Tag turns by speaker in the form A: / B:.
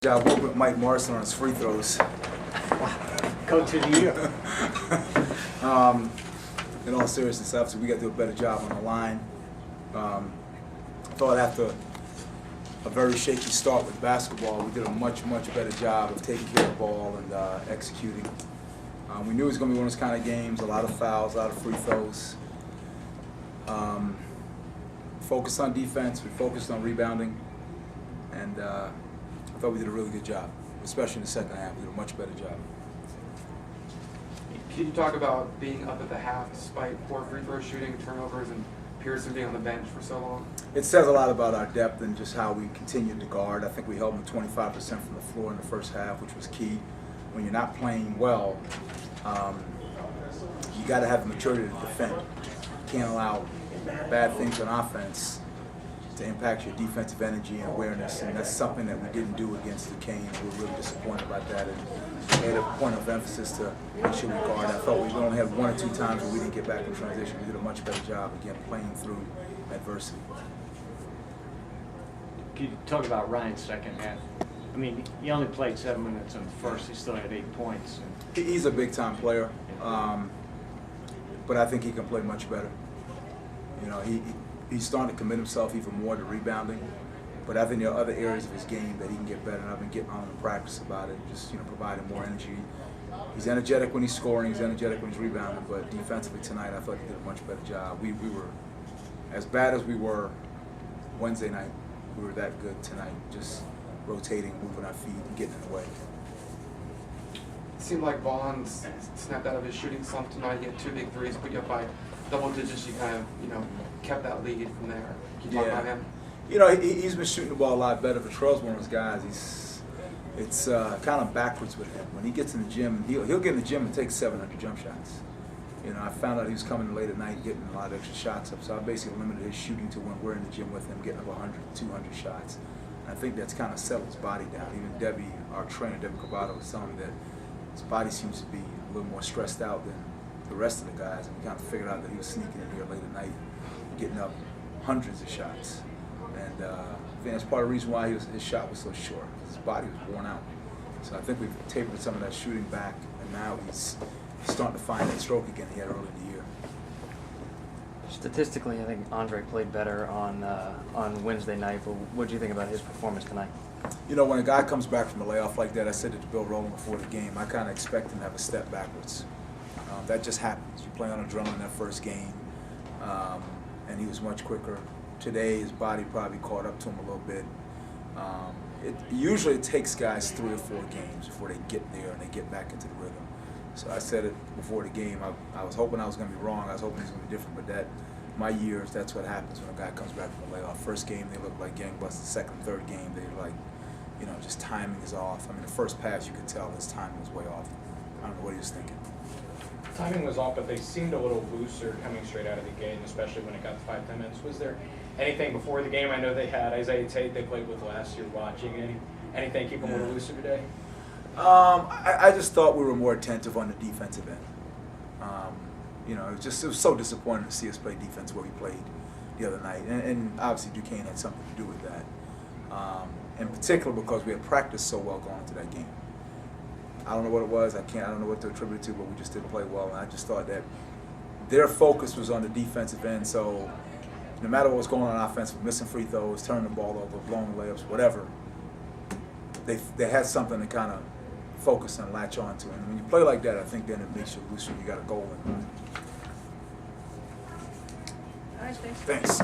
A: I worked with Mike Morrison on his free throws.
B: Coach of the year.
A: In all seriousness, obviously we got to do a better job on the line. I thought after a very shaky start with basketball, we did a much better job of taking care of the ball and executing. We knew it was going to be one of those kind of games, a lot of fouls, a lot of free throws. Focused on defense, we focused on rebounding, and I thought we did a really good job, especially in the second half. We did a much better job.
C: Can you talk about being up at the half despite poor free throw shooting, turnovers, and Pearson being on the bench for so long?
A: It says a lot about our depth and just how we continued to guard. I think we held them 25% from the floor in the first half, which was key. When you're not playing well, you got to have the maturity to defend. You can't allow bad things on offense to impact your defensive energy and awareness, and that's something that we didn't do against the Canes. We were really disappointed about that and made a point of emphasis to make sure we guard. I felt we only had one or two times where we didn't get back in transition. We did a much better job, again, playing through adversity.
B: Can you talk about Ryan's second half? I mean, he only played 7 minutes in the first. He still had 8 points.
A: He's a big-time player, but I think he can play much better. You know, he's starting to commit himself even more to rebounding, but I think there are other areas of his game that he can get better, and I've been getting on him in practice about it, just, you know, providing more energy. He's energetic when he's scoring, he's energetic when he's rebounding, but defensively tonight I thought he did a much better job. We were, as bad as we were Wednesday night, we were that good tonight, just rotating, moving our feet, and getting in the way.
C: It seemed like Vaughn snapped out of his shooting slump tonight. He had 2 big threes, put you up by double digits. You kind of, you know, kept that lead from there. Can you talk about him?
A: You know, he's been shooting the ball a lot better. Patrell's one of those guys. It's kind of backwards with him. When he gets in the gym, he'll get in the gym and take 700 jump shots. You know, I found out he was coming late at night, getting a lot of extra shots up. So I basically limited his shooting to when we're in the gym with him, getting up 100, 200 shots. And I think that's kind of settled his body down. Even Debbie, our trainer, Debbie Cavato, was telling me that his body seems to be a little more stressed out than the rest of the guys. And we kind of figured out that he was sneaking in here late at night, getting up hundreds of shots. And I think that's part of the reason why his shot was so short. His body was worn out. So I think we've tapered some of that shooting back, and now he's starting to find that stroke again he had early in the year.
D: Statistically, I think Andre played better on Wednesday night, but what do you think about his performance tonight?
A: You know, when a guy comes back from a layoff like that, I said it to Bill Rowland before the game, I kind of expect him to have a step backwards. That just happens. You play on adrenaline that first game, and he was much quicker. Today, his body probably caught up to him a little bit. Usually it takes guys 3 or 4 games before they get there and they get back into the rhythm. So I said it before the game. I was hoping I was going to be wrong. I was hoping it was going to be different, but my years, that's what happens when a guy comes back from a layoff. First game, they look like gangbusters. Second, third game, they're like, you know, just timing is off. I mean, the first pass, you could tell his timing was way off. I don't know what he was thinking.
E: Timing was off, but they seemed a little looser coming straight out of the gate, especially when it got to 5-10 minutes. Was there anything before the game? I know they had Isaiah Tate they played with last year watching. Anything keep them a little looser today?
A: I just thought we were more attentive on the defensive end. You know, it was so disappointing to see us play defense where we played the other night, and obviously Duquesne had something to do with that. In particular because we had practiced so well going into that game. I don't know what it was. I don't know what to attribute it to, but we just didn't play well, and I just thought that their focus was on the defensive end. So no matter what was going on offense, missing free throws, turning the ball over, blowing layups, whatever, they had something to kind of focus and latch on to. And when you play like that, I think then it makes you looser. You got a goal in mind.
D: All right, thanks.
A: Thanks.